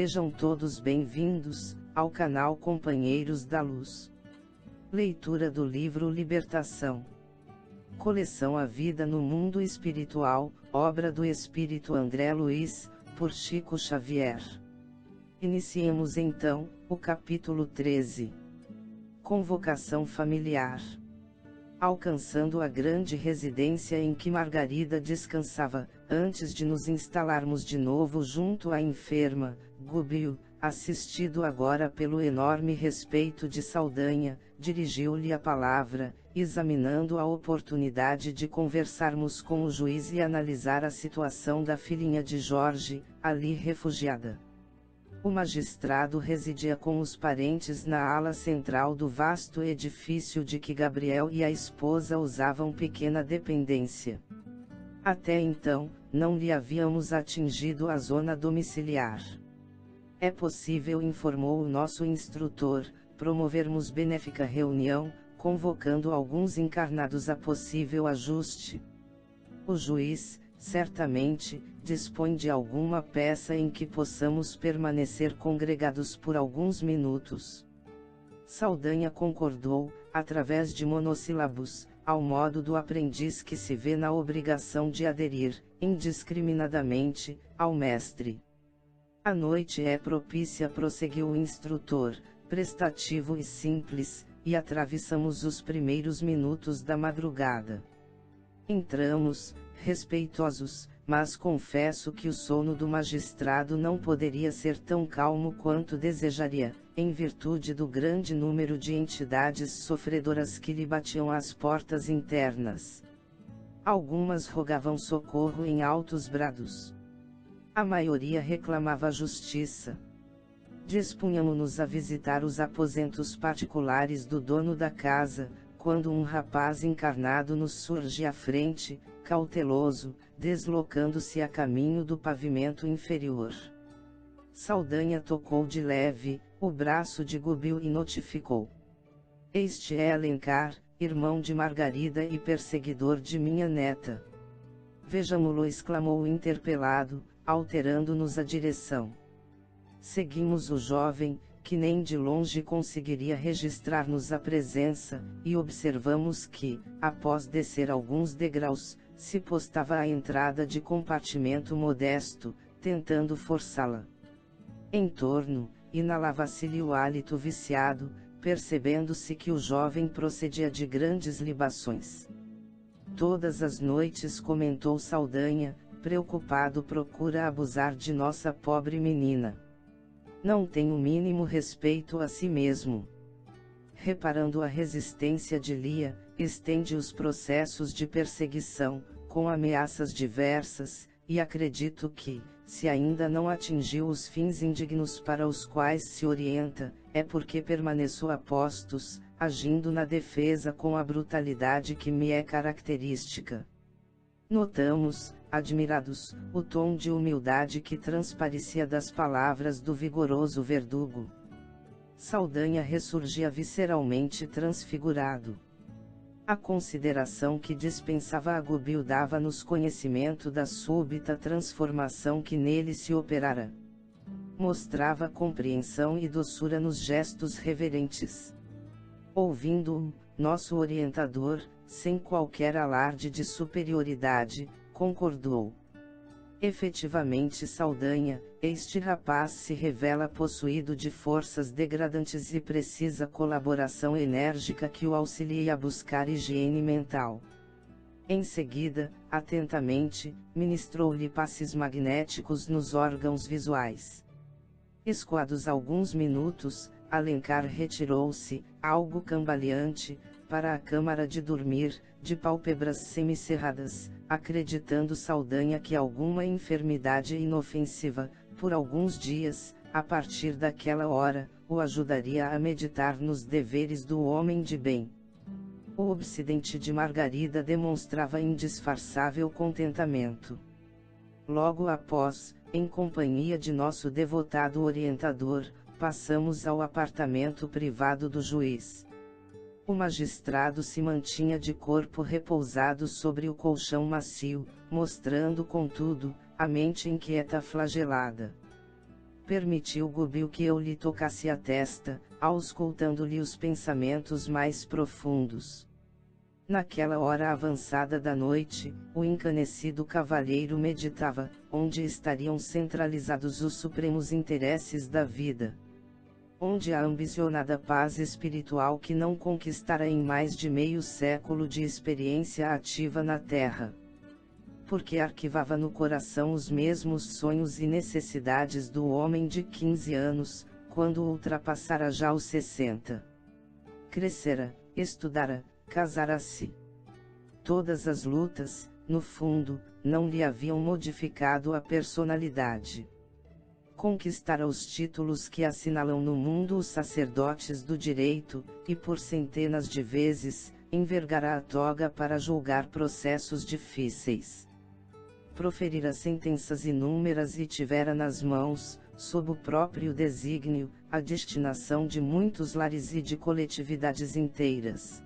Sejam todos bem-vindos ao canal Companheiros da Luz. Leitura do livro Libertação. Coleção A Vida no Mundo Espiritual, obra do Espírito André Luiz, por Chico Xavier. Iniciemos então o capítulo 13. Convocação familiar. Alcançando a grande residência em que Margarida descansava, antes de nos instalarmos de novo junto à enferma, Gubbio, assistido agora pelo enorme respeito de Saldanha, dirigiu-lhe a palavra, examinando a oportunidade de conversarmos com o juiz e analisar a situação da filhinha de Jorge, ali refugiada. O magistrado residia com os parentes na ala central do vasto edifício de que Gabriel e a esposa usavam pequena dependência. Até então, não lhe havíamos atingido a zona domiciliar. É possível, informou o nosso instrutor, promovermos benéfica reunião, convocando alguns encarnados a possível ajuste. O juiz, certamente, dispõe de alguma peça em que possamos permanecer congregados por alguns minutos. Saldanha concordou, através de monossílabos, ao modo do aprendiz que se vê na obrigação de aderir, indiscriminadamente, ao mestre. A noite é propícia, prosseguiu o instrutor, prestativo e simples, e atravessamos os primeiros minutos da madrugada. Entramos, respeitosos, mas confesso que o sono do magistrado não poderia ser tão calmo quanto desejaria, em virtude do grande número de entidades sofredoras que lhe batiam às portas internas. Algumas rogavam socorro em altos brados. A maioria reclamava justiça. Dispunhamo-nos a visitar os aposentos particulares do dono da casa, quando um rapaz encarnado nos surge à frente, cauteloso, deslocando-se a caminho do pavimento inferior. Saldanha tocou de leve o braço de Gubbio e notificou: "Este é Alencar, irmão de Margarida e perseguidor de minha neta." "Vejamo-lo", exclamou o interpelado, alterando-nos a direção. Seguimos o jovem, que nem de longe conseguiria registrar-nos a presença, e observamos que, após descer alguns degraus, se postava à entrada de compartimento modesto, tentando forçá-la. Em torno, inalava-se-lhe o hálito viciado, percebendo-se que o jovem procedia de grandes libações. "Todas as noites", comentou Saldanha, preocupado, "procura abusar de nossa pobre menina. Não tem o mínimo respeito a si mesmo." Reparando a resistência de Lia, estende os processos de perseguição, com ameaças diversas, e acredito que, se ainda não atingiu os fins indignos para os quais se orienta, é porque permaneço a postos, agindo na defesa com a brutalidade que me é característica. Notamos, admirados, o tom de humildade que transparecia das palavras do vigoroso verdugo. Saldanha ressurgia visceralmente transfigurado. A consideração que dispensava a Gubbio dava-nos conhecimento da súbita transformação que nele se operara. Mostrava compreensão e doçura nos gestos reverentes. Ouvindo-o, nosso orientador, sem qualquer alarde de superioridade, concordou: "Efetivamente, Saldanha, este rapaz se revela possuído de forças degradantes e precisa colaboração enérgica que o auxilie a buscar higiene mental." Em seguida, atentamente, ministrou-lhe passes magnéticos nos órgãos visuais. Escoados alguns minutos, Alencar retirou-se, algo cambaleante, para a câmara de dormir, de pálpebras semicerradas, acreditando Saldanha que alguma enfermidade inofensiva, por alguns dias, a partir daquela hora, o ajudaria a meditar nos deveres do homem de bem. O obsidente de Margarida demonstrava indisfarçável contentamento. Logo após, em companhia de nosso devotado orientador, passamos ao apartamento privado do juiz. O magistrado se mantinha de corpo repousado sobre o colchão macio, mostrando contudo, a mente inquieta flagelada. permitiu Gubil que eu lhe tocasse a testa, auscultando-lhe os pensamentos mais profundos. Naquela hora avançada da noite, o encanecido cavalheiro meditava, onde estariam centralizados os supremos interesses da vida. Onde a ambicionada paz espiritual que não conquistara em mais de meio século de experiência ativa na Terra. Porque arquivava no coração os mesmos sonhos e necessidades do homem de 15 anos, quando ultrapassara já os 60. Crescera, estudara, casara-se. Todas as lutas, no fundo, não lhe haviam modificado a personalidade. Conquistara os títulos que assinalam no mundo os sacerdotes do direito, e por centenas de vezes, envergara a toga para julgar processos difíceis. Proferira sentenças inúmeras e tivera nas mãos, sob o próprio desígnio, a destinação de muitos lares e de coletividades inteiras.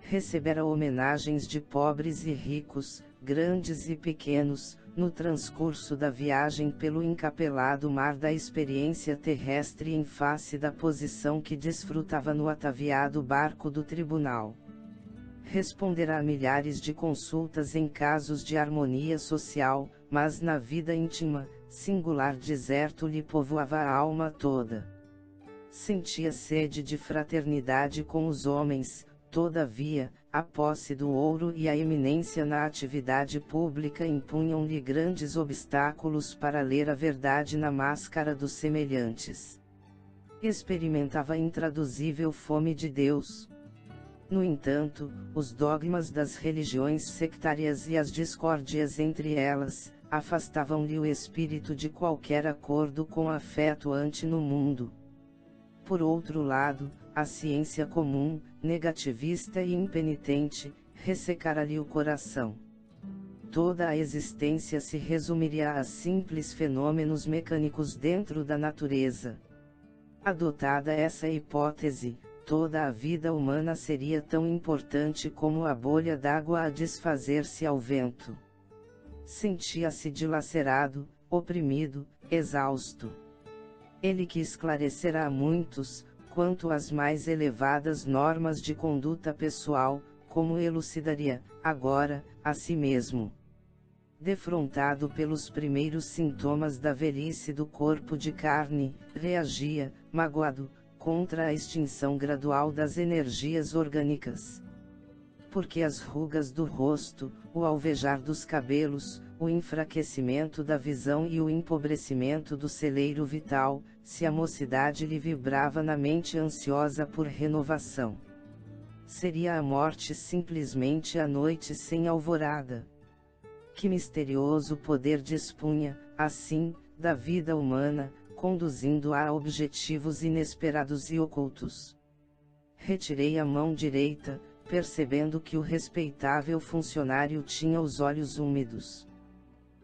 Recebera homenagens de pobres e ricos, grandes e pequenos, no transcurso da viagem pelo encapelado mar da experiência terrestre em face da posição que desfrutava no ataviado barco do tribunal. Responderá a milhares de consultas em casos de harmonia social, mas na vida íntima, singular deserto lhe povoava a alma toda. Sentia sede de fraternidade com os homens, todavia, a posse do ouro e a eminência na atividade pública impunham-lhe grandes obstáculos para ler a verdade na máscara dos semelhantes. Experimentava intraduzível fome de Deus. No entanto, os dogmas das religiões sectárias e as discórdias entre elas, afastavam-lhe o espírito de qualquer acordo com a fé atuante no mundo. Por outro lado, a ciência comum, negativista e impenitente, ressecara-lhe o coração. Toda a existência se resumiria a simples fenômenos mecânicos dentro da natureza. Adotada essa hipótese, toda a vida humana seria tão importante como a bolha d'água a desfazer-se ao vento. Sentia-se dilacerado, oprimido, exausto. Ele que esclarecerá a muitos, quanto às mais elevadas normas de conduta pessoal, como elucidaria, agora, a si mesmo. Defrontado pelos primeiros sintomas da velhice do corpo de carne, reagia, magoado, contra a extinção gradual das energias orgânicas. Porque as rugas do rosto, o alvejar dos cabelos, o enfraquecimento da visão e o empobrecimento do celeiro vital, se a mocidade lhe vibrava na mente ansiosa por renovação. Seria a morte simplesmente a noite sem alvorada. Que misterioso poder dispunha, assim, da vida humana, conduzindo-a a objetivos inesperados e ocultos. Retirei a mão direita, percebendo que o respeitável funcionário tinha os olhos úmidos.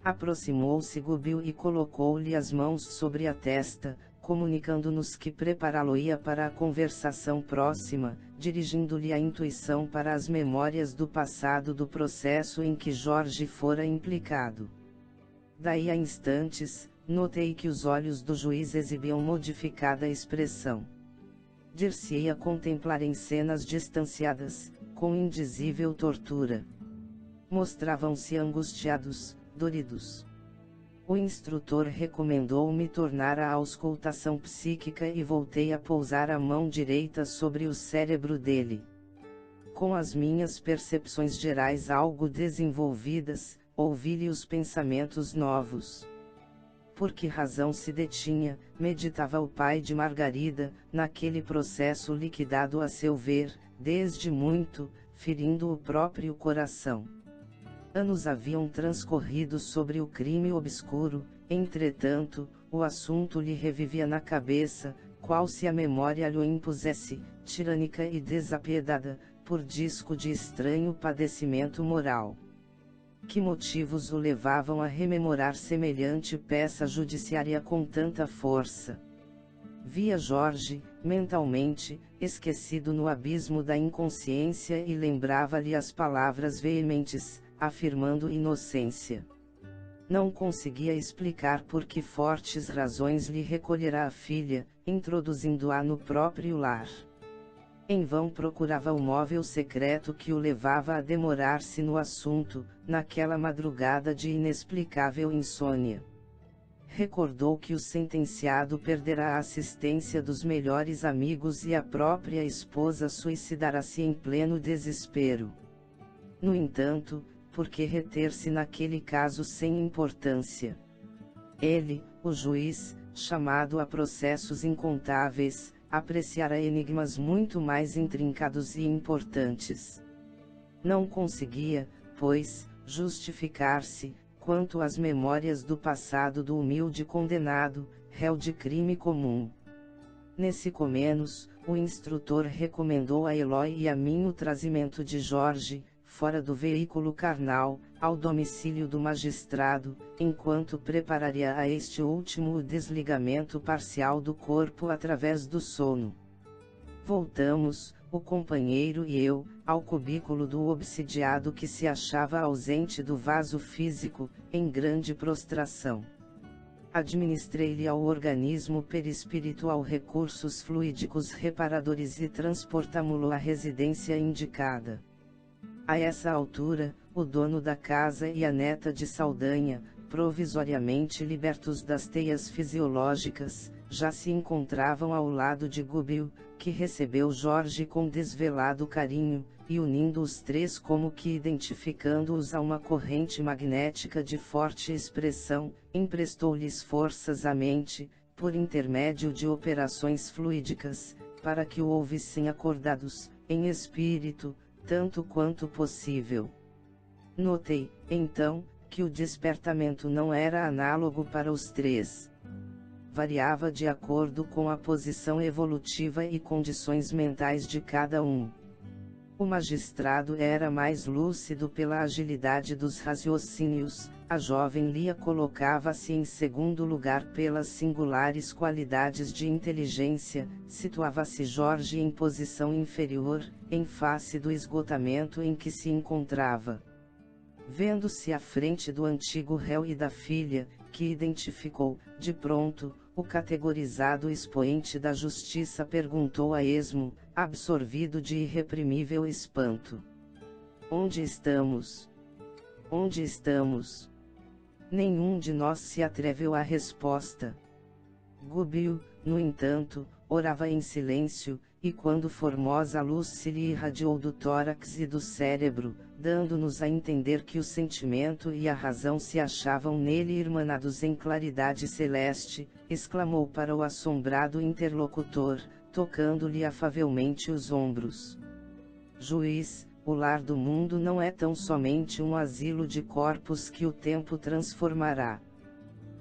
Aproximou-se Gubil e colocou-lhe as mãos sobre a testa, comunicando-nos que prepará-lo-ia para a conversação próxima, dirigindo-lhe a intuição para as memórias do passado do processo em que Jorge fora implicado. Daí a instantes, notei que os olhos do juiz exibiam modificada expressão. Dir-se-ei a contemplar em cenas distanciadas, com indizível tortura. Mostravam-se angustiados, doridos. O instrutor recomendou-me tornar à auscultação psíquica e voltei a pousar a mão direita sobre o cérebro dele. Com as minhas percepções gerais algo desenvolvidas, ouvi-lhe os pensamentos novos. Por que razão se detinha, meditava o pai de Margarida, naquele processo liquidado a seu ver, desde muito, ferindo o próprio coração. Anos haviam transcorrido sobre o crime obscuro, entretanto, o assunto lhe revivia na cabeça, qual se a memória lhe impusesse, tirânica e desapiedada, por disco de estranho padecimento moral. Que motivos o levavam a rememorar semelhante peça judiciária com tanta força? Via Jorge, mentalmente, esquecido no abismo da inconsciência e lembrava-lhe as palavras veementes, afirmando inocência. Não conseguia explicar por que fortes razões lhe recolhera a filha, introduzindo-a no próprio lar. Em vão procurava o móvel secreto que o levava a demorar-se no assunto, naquela madrugada de inexplicável insônia. Recordou que o sentenciado perderá a assistência dos melhores amigos e a própria esposa suicidará-se em pleno desespero. No entanto, por que reter-se naquele caso sem importância? Ele, o juiz, chamado a processos incontáveis, apreciara enigmas muito mais intrincados e importantes. Não conseguia, pois, justificar-se, quanto às memórias do passado do humilde condenado, réu de crime comum. Nesse comenos, o instrutor recomendou a Eloy e a mim o trazimento de Jorge, fora do veículo carnal, ao domicílio do magistrado, enquanto prepararia a este último o desligamento parcial do corpo através do sono. Voltamos, o companheiro e eu, ao cubículo do obsidiado que se achava ausente do vaso físico, em grande prostração. Administrei-lhe ao organismo perispiritual recursos fluídicos reparadores e transportámo-lo à residência indicada. A essa altura, o dono da casa e a neta de Saldanha, provisoriamente libertos das teias fisiológicas, já se encontravam ao lado de Gubbio, que recebeu Jorge com desvelado carinho, e unindo os três como que identificando-os a uma corrente magnética de forte expressão, emprestou-lhes forças à mente, por intermédio de operações fluídicas, para que o ouvissem acordados, em espírito, tanto quanto possível. Notei, então, que o despertamento não era análogo para os três. Variava de acordo com a posição evolutiva e condições mentais de cada um. O magistrado era mais lúcido pela agilidade dos raciocínios, a jovem Lia colocava-se em segundo lugar pelas singulares qualidades de inteligência, situava-se Jorge em posição inferior, em face do esgotamento em que se encontrava. Vendo-se à frente do antigo réu e da filha, que identificou, de pronto, o categorizado expoente da justiça, perguntou a esmo, absorvido de irreprimível espanto: "Onde estamos? Onde estamos?" Nenhum de nós se atreveu à resposta. Gubbio, no entanto, orava em silêncio, e quando formosa luz se lhe irradiou do tórax e do cérebro, dando-nos a entender que o sentimento e a razão se achavam nele irmanados em claridade celeste, exclamou para o assombrado interlocutor, tocando-lhe afavelmente os ombros: "Juiz, o lar do mundo não é tão somente um asilo de corpos que o tempo transformará.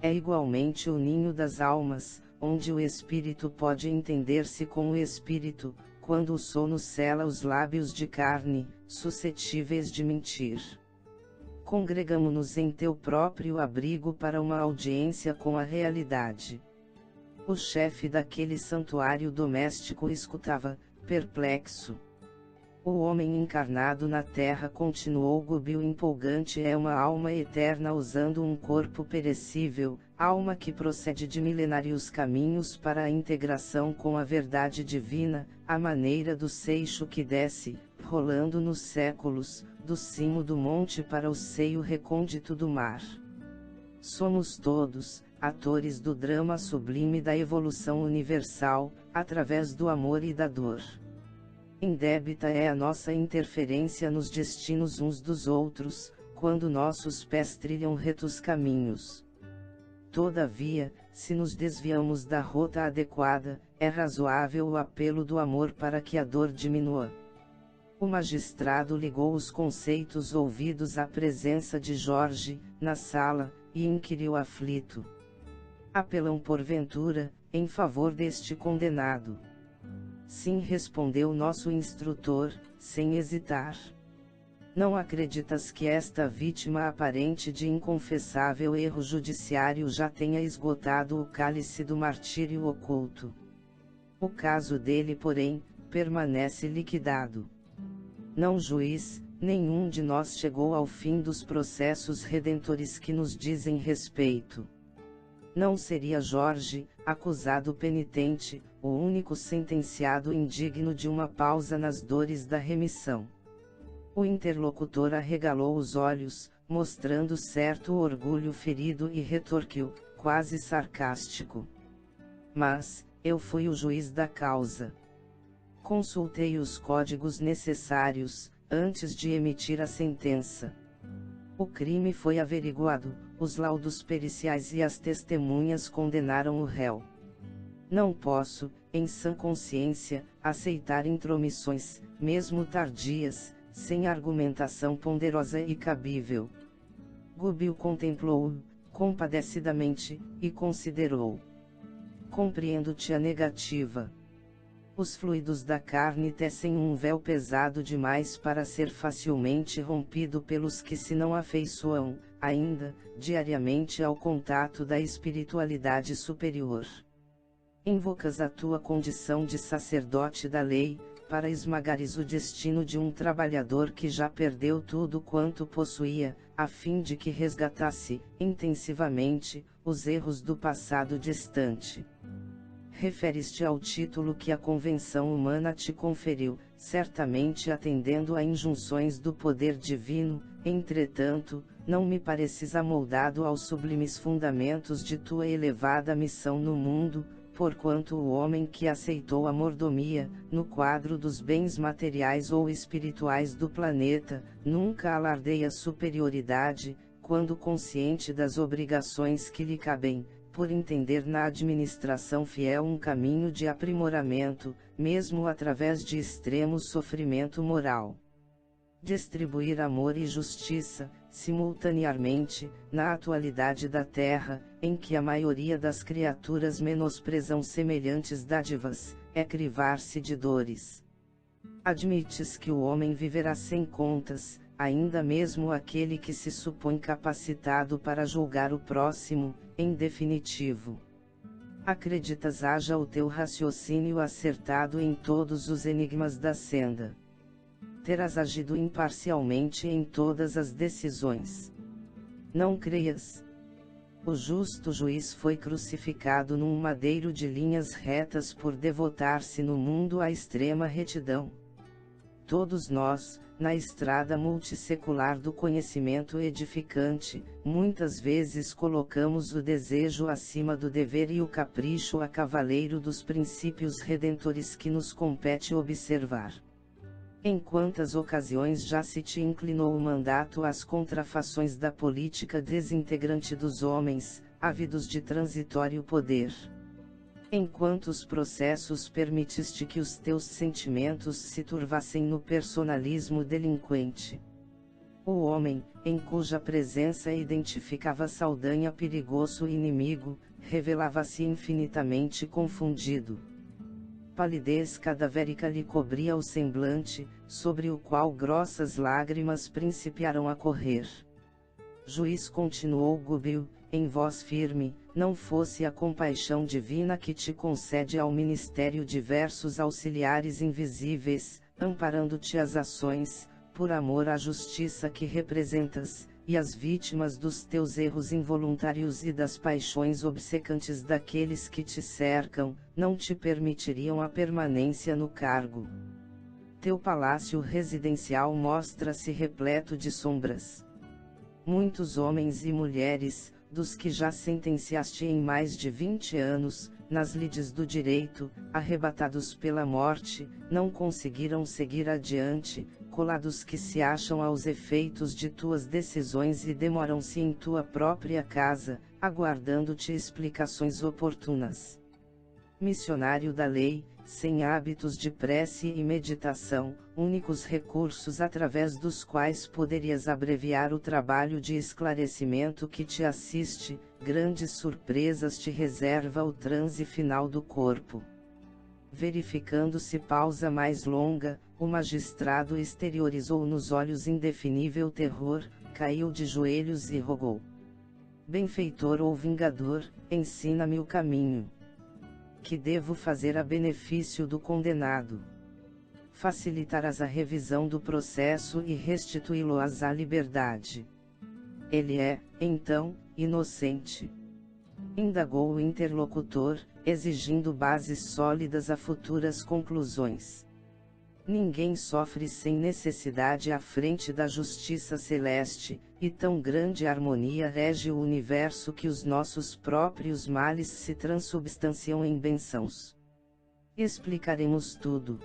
É igualmente o ninho das almas, onde o espírito pode entender-se com o espírito, quando o sono cela os lábios de carne, suscetíveis de mentir. Congregamo-nos em teu próprio abrigo para uma audiência com a realidade." O chefe daquele santuário doméstico escutava, perplexo. "O homem encarnado na terra", continuou Gubbio empolgante, "é uma alma eterna usando um corpo perecível, alma que procede de milenários caminhos para a integração com a verdade divina, à maneira do seixo que desce, rolando nos séculos, do cimo do monte para o seio recôndito do mar. Somos todos, atores do drama sublime da evolução universal, através do amor e da dor. Indébita é a nossa interferência nos destinos uns dos outros, quando nossos pés trilham retos caminhos. Todavia, se nos desviamos da rota adequada, é razoável o apelo do amor para que a dor diminua." O magistrado ligou os conceitos ouvidos à presença de Jorge, na sala, e inquiriu aflito: "Apelam porventura, em favor deste condenado?" "Sim", respondeu nosso instrutor, sem hesitar. "Não acreditas que esta vítima aparente de inconfessável erro judiciário já tenha esgotado o cálice do martírio oculto? O caso dele, porém, permanece liquidado." "Não, juiz, Nenhum de nós chegou ao fim dos processos redentores que nos dizem respeito. Não seria Jorge, acusado penitente, o único sentenciado indigno de uma pausa nas dores da remissão. O interlocutor arregalou os olhos, mostrando certo orgulho ferido e retorquiu, quase sarcástico: mas, eu fui o juiz da causa. Consultei os códigos necessários, antes de emitir a sentença. O crime foi averiguado, os laudos periciais e as testemunhas condenaram o réu. Não posso, em sã consciência, aceitar intromissões, mesmo tardias, sem argumentação ponderosa e cabível. Gubbio contemplou-o, compadecidamente, e considerou: compreendo-te a negativa. Os fluidos da carne tecem um véu pesado demais para ser facilmente rompido pelos que se não afeiçoam, ainda, diariamente ao contato da espiritualidade superior. Invocas a tua condição de sacerdote da lei, para esmagares o destino de um trabalhador que já perdeu tudo quanto possuía, a fim de que resgatasse, intensivamente, os erros do passado distante. Referes-te ao título que a convenção humana te conferiu, certamente atendendo a injunções do poder divino, entretanto, não me pareces amoldado aos sublimes fundamentos de tua elevada missão no mundo, porquanto o homem que aceitou a mordomia, no quadro dos bens materiais ou espirituais do planeta, nunca alardeia superioridade, quando consciente das obrigações que lhe cabem, por entender na administração fiel um caminho de aprimoramento, mesmo através de extremo sofrimento moral. Distribuir amor e justiça, simultaneamente, na atualidade da Terra, em que a maioria das criaturas menosprezam semelhantes dádivas, é crivar-se de dores. Admites que o homem viverá sem contas, ainda mesmo aquele que se supõe capacitado para julgar o próximo, em definitivo. Acreditas haja o teu raciocínio acertado em todos os enigmas da senda. Terás agido imparcialmente em todas as decisões. Não creias. O justo juiz foi crucificado num madeiro de linhas retas por devotar-se no mundo à extrema retidão. Todos nós, na estrada multissecular do conhecimento edificante, muitas vezes colocamos o desejo acima do dever e o capricho a cavaleiro dos princípios redentores que nos compete observar. Em quantas ocasiões já se te inclinou o mandato às contrafações da política desintegrante dos homens, ávidos de transitório poder? Em quantos processos permitiste que os teus sentimentos se turvassem no personalismo delinquente? O homem, em cuja presença identificava Saldanha perigoso inimigo, revelava-se infinitamente confundido. Palidez cadavérica lhe cobria o semblante, sobre o qual grossas lágrimas principiaram a correr. Juiz, continuou Gubbio, em voz firme, não fosse a compaixão divina que te concede ao ministério diversos auxiliares invisíveis, amparando-te as ações, por amor à justiça que representas, e as vítimas dos teus erros involuntários e das paixões obcecantes daqueles que te cercam, não te permitiriam a permanência no cargo. Teu palácio residencial mostra-se repleto de sombras. Muitos homens e mulheres, dos que já sentenciaste em mais de 20 anos, nas lides do direito, arrebatados pela morte, não conseguiram seguir adiante, colados que se acham aos efeitos de tuas decisões e demoram-se em tua própria casa, aguardando-te explicações oportunas. Missionário da lei, sem hábitos de prece e meditação, únicos recursos através dos quais poderias abreviar o trabalho de esclarecimento que te assiste, grandes surpresas te reserva o transe final do corpo. Verificando-se pausa mais longa, o magistrado exteriorizou nos olhos indefinível terror, caiu de joelhos e rogou: benfeitor ou vingador, ensina-me o caminho. Que devo fazer a benefício do condenado? facilitarás a revisão do processo e restituí-lo-ás à liberdade. Ele é, então, inocente? Indagou o interlocutor, exigindo bases sólidas a futuras conclusões. Ninguém sofre sem necessidade à frente da justiça celeste, e tão grande harmonia rege o universo que os nossos próprios males se transubstanciam em bênçãos. Explicaremos tudo.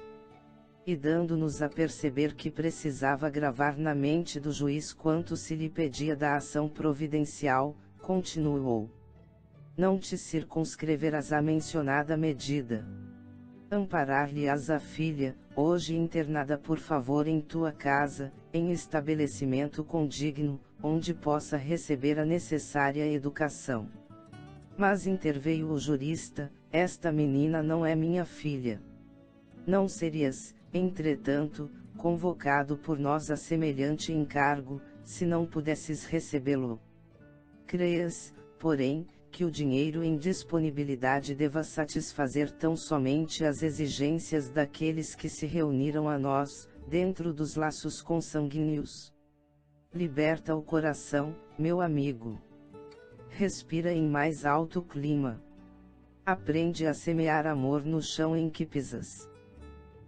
E dando-nos a perceber que precisava gravar na mente do juiz quanto se lhe pedia da ação providencial, continuou. Não te circunscreverás à mencionada medida. Amparar-lhe-ás a filha, hoje internada por favor em tua casa, em estabelecimento condigno, onde possa receber a necessária educação. Mas interveio o jurista, esta menina não é minha filha. Não serias, entretanto, convocado por nós a semelhante encargo, se não pudesses recebê-lo. Creias, porém, que o dinheiro em disponibilidade deva satisfazer tão somente as exigências daqueles que se reuniram a nós, dentro dos laços consanguíneos? Liberta o coração, meu amigo. Respira em mais alto clima. Aprende a semear amor no chão em que pisas.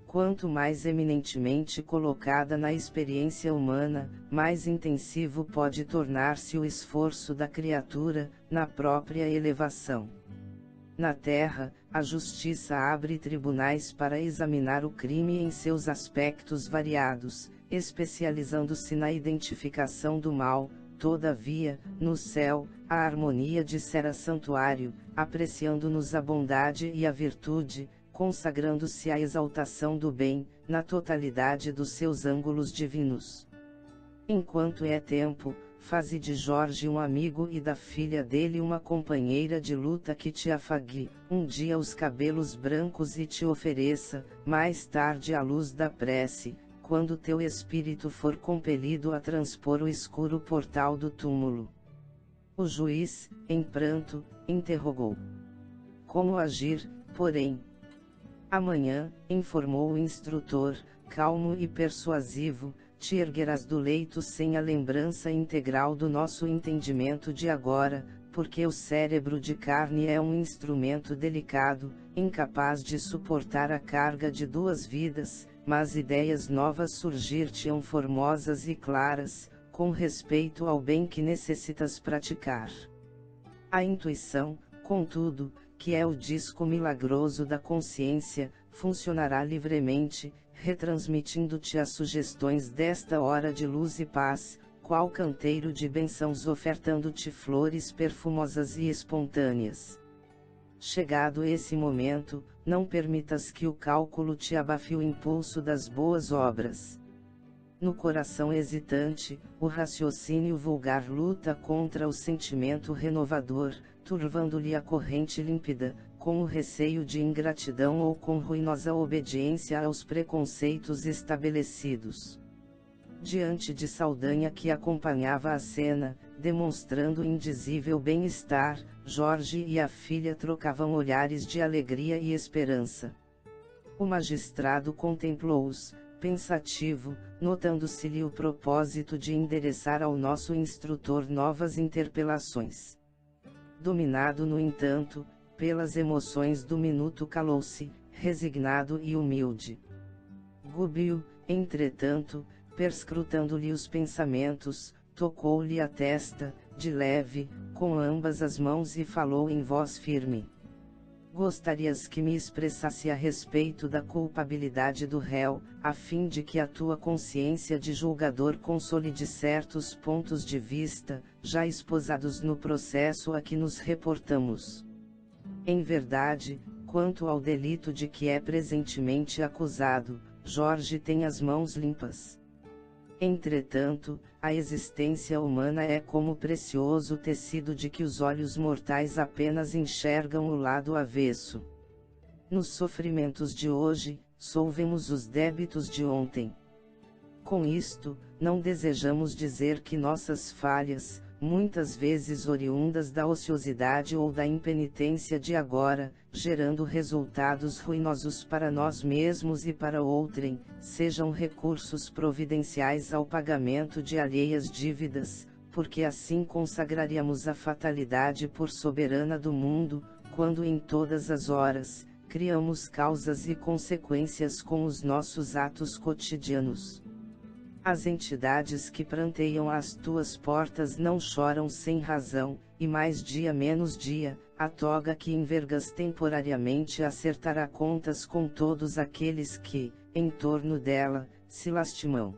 Quanto mais eminentemente colocada na experiência humana, mais intensivo pode tornar-se o esforço da criatura, na própria elevação. Na Terra, a justiça abre tribunais para examinar o crime em seus aspectos variados, especializando-se na identificação do mal. Todavia, no céu, a harmonia dissera santuário, apreciando-nos a bondade e a virtude, consagrando-se à exaltação do bem, na totalidade dos seus ângulos divinos. Enquanto é tempo, faze de Jorge um amigo e da filha dele uma companheira de luta que te afague, um dia os cabelos brancos e te ofereça, mais tarde a luz da prece, quando teu espírito for compelido a transpor o escuro portal do túmulo. O juiz, em pranto, interrogou. Como agir, porém? Amanhã, informou o instrutor, calmo e persuasivo, te erguerás do leito sem a lembrança integral do nosso entendimento de agora, porque o cérebro de carne é um instrumento delicado, incapaz de suportar a carga de duas vidas, mas ideias novas surgir-te-ão formosas e claras, com respeito ao bem que necessitas praticar. A intuição, contudo, que é o disco milagroso da consciência, funcionará livremente, retransmitindo-te as sugestões desta hora de luz e paz, qual canteiro de bênçãos ofertando-te flores perfumosas e espontâneas. Chegado esse momento, não permitas que o cálculo te abafe o impulso das boas obras. No coração hesitante, o raciocínio vulgar luta contra o sentimento renovador, turvando-lhe a corrente límpida, com o receio de ingratidão ou com ruinosa obediência aos preconceitos estabelecidos. Diante de Saldanha que acompanhava a cena, demonstrando indizível bem-estar, Jorge e a filha trocavam olhares de alegria e esperança. O magistrado contemplou-os, pensativo, notando-se-lhe o propósito de endereçar ao nosso instrutor novas interpelações. Dominado no entanto, pelas emoções do minuto calou-se, resignado e humilde. Gúbio, entretanto, perscrutando-lhe os pensamentos, tocou-lhe a testa, de leve, com ambas as mãos e falou em voz firme. Gostarias que me expressasse a respeito da culpabilidade do réu, a fim de que a tua consciência de julgador consolide certos pontos de vista, já esposados no processo a que nos reportamos. Em verdade, quanto ao delito de que é presentemente acusado, Jorge tem as mãos limpas. Entretanto, a existência humana é como precioso tecido de que os olhos mortais apenas enxergam o lado avesso. Nos sofrimentos de hoje, solvemos os débitos de ontem. Com isto, não desejamos dizer que nossas falhas, muitas vezes oriundas da ociosidade ou da impenitência de agora, gerando resultados ruinosos para nós mesmos e para outrem, sejam recursos providenciais ao pagamento de alheias dívidas, porque assim consagraríamos a fatalidade por soberana do mundo, quando em todas as horas, criamos causas e consequências com os nossos atos cotidianos. As entidades que pranteiam às tuas portas não choram sem razão, e mais dia menos dia, a toga que envergas temporariamente acertará contas com todos aqueles que, em torno dela, se lastimam.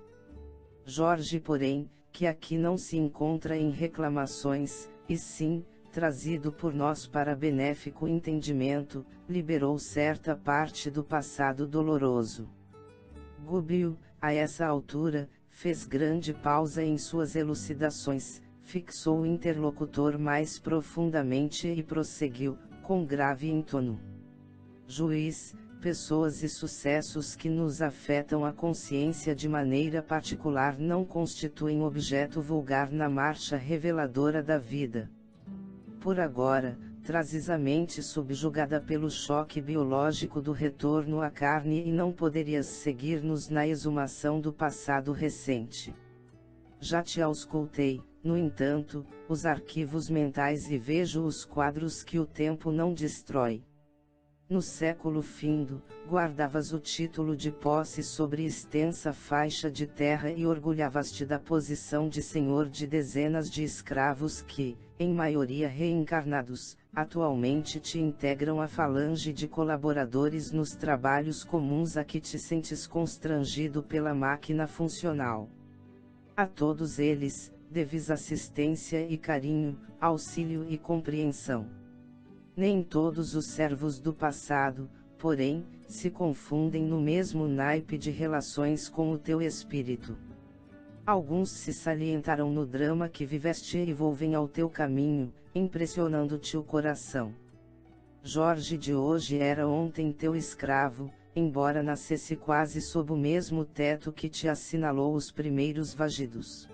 Jorge, porém, que aqui não se encontra em reclamações, e sim, trazido por nós para benéfico entendimento, liberou certa parte do passado doloroso. Gubbio, a essa altura, fez grande pausa em suas elucidações, fixou o interlocutor mais profundamente e prosseguiu, com grave entono. Juiz, pessoas e sucessos que nos afetam a consciência de maneira particular não constituem objeto vulgar na marcha reveladora da vida. Por agora, trazes a mente subjugada pelo choque biológico do retorno à carne e não poderias seguir-nos na exumação do passado recente. Já te auscultei, no entanto, os arquivos mentais e vejo os quadros que o tempo não destrói. No século findo, guardavas o título de posse sobre extensa faixa de terra e orgulhavas-te da posição de senhor de dezenas de escravos que, em maioria reencarnados, atualmente te integram a falange de colaboradores nos trabalhos comuns a que te sentes constrangido pela máquina funcional. A todos eles, deves assistência e carinho, auxílio e compreensão. Nem todos os servos do passado, porém, se confundem no mesmo naipe de relações com o teu espírito. Alguns se salientaram no drama que viveste e volvem ao teu caminho, impressionando-te o coração. Jorge de hoje era ontem teu escravo, embora nascesse quase sob o mesmo teto que te assinalou os primeiros vagidos.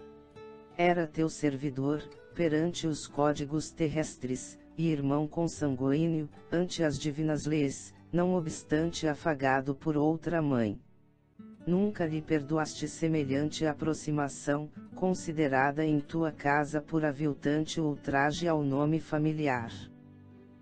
Era teu servidor, perante os códigos terrestres, e irmão consanguíneo, ante as divinas leis, não obstante afagado por outra mãe. Nunca lhe perdoaste semelhante aproximação, considerada em tua casa por aviltante ultraje ao nome familiar.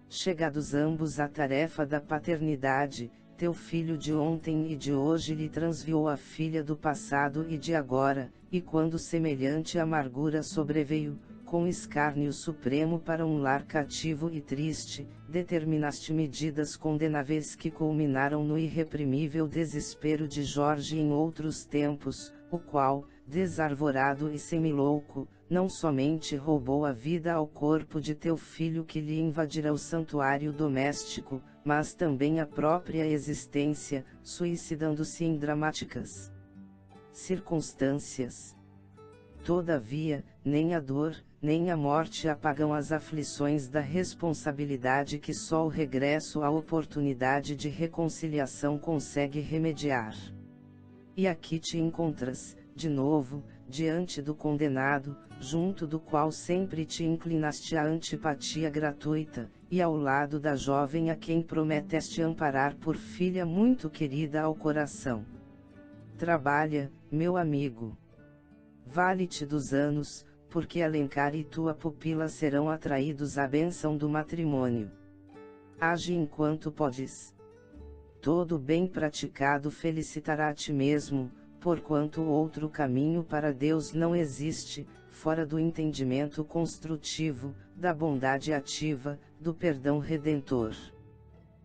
Chegados ambos à tarefa da paternidade, teu filho de ontem e de hoje lhe transviou a filha do passado e de agora, e quando semelhante amargura sobreveio, com escárnio supremo para um lar cativo e triste, determinaste medidas condenáveis que culminaram no irreprimível desespero de Jorge em outros tempos, o qual, desarvorado e semilouco, não somente roubou a vida ao corpo de teu filho que lhe invadira o santuário doméstico, mas também a própria existência, suicidando-se em dramáticas circunstâncias. Todavia, nem a dor, nem a morte apagam as aflições da responsabilidade que só o regresso à oportunidade de reconciliação consegue remediar. E aqui te encontras, de novo, diante do condenado, junto do qual sempre te inclinaste à antipatia gratuita, e ao lado da jovem a quem prometeste amparar por filha muito querida ao coração. Trabalha, meu amigo. Vale-te dos anos, porque Alencar e tua pupila serão atraídos à bênção do matrimônio. Age enquanto podes. Todo bem praticado felicitará a ti mesmo, porquanto outro caminho para Deus não existe, fora do entendimento construtivo, da bondade ativa, do perdão redentor.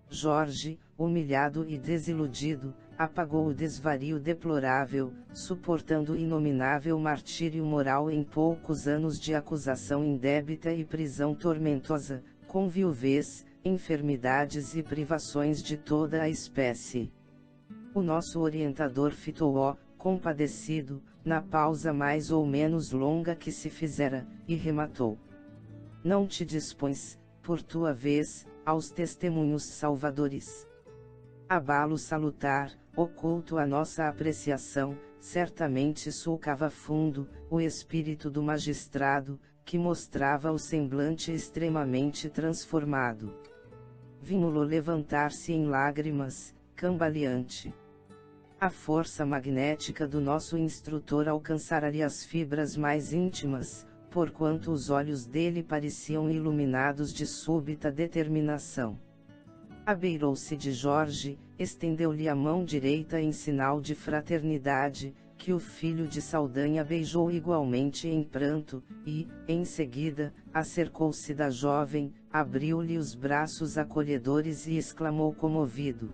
Jorge, humilhado e desiludido, apagou o desvario deplorável, suportando inominável martírio moral em poucos anos de acusação indébita e prisão tormentosa, com viuvez, enfermidades e privações de toda a espécie. O nosso orientador fitou-o, compadecido, na pausa mais ou menos longa que se fizera, e rematou. Não te dispões, por tua vez, aos testemunhos salvadores. Abalo salutar, oculto à nossa apreciação, certamente sulcava fundo, o espírito do magistrado, que mostrava o semblante extremamente transformado. Vimos-lo levantar-se em lágrimas, cambaleante. A força magnética do nosso instrutor alcançara-lhe as fibras mais íntimas, porquanto os olhos dele pareciam iluminados de súbita determinação. Abeirou-se de Jorge, estendeu-lhe a mão direita em sinal de fraternidade, que o filho de Saldanha beijou igualmente em pranto, e, em seguida, acercou-se da jovem, abriu-lhe os braços acolhedores e exclamou comovido: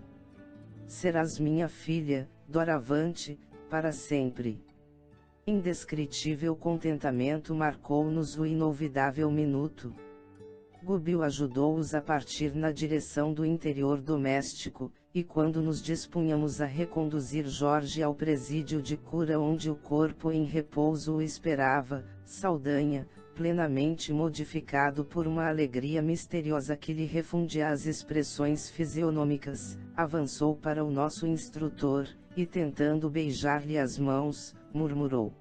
"Serás minha filha, doravante, para sempre." Indescritível contentamento marcou-nos o inolvidável minuto. Gubbio ajudou-os a partir na direção do interior doméstico, e quando nos dispunhamos a reconduzir Jorge ao presídio de cura onde o corpo em repouso o esperava, Saldanha, plenamente modificado por uma alegria misteriosa que lhe refundia as expressões fisionômicas, avançou para o nosso instrutor, e tentando beijar-lhe as mãos, murmurou: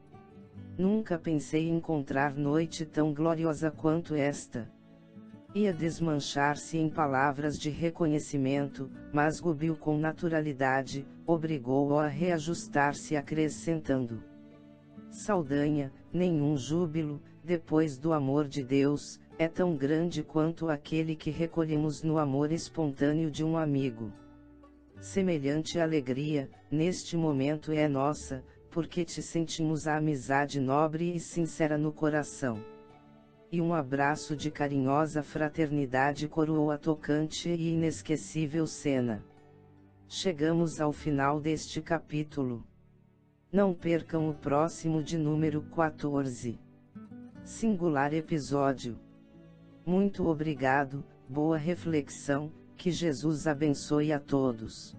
"Nunca pensei encontrar noite tão gloriosa quanto esta." Ia desmanchar-se em palavras de reconhecimento, mas Gubbio com naturalidade, obrigou-o a reajustar-se acrescentando: "Saldanha, nenhum júbilo, depois do amor de Deus, é tão grande quanto aquele que recolhemos no amor espontâneo de um amigo. Semelhante alegria, neste momento é nossa, porque te sentimos a amizade nobre e sincera no coração." E um abraço de carinhosa fraternidade coroou a tocante e inesquecível cena. Chegamos ao final deste capítulo. Não percam o próximo de número 14. Singular episódio. Muito obrigado, boa reflexão, que Jesus abençoe a todos.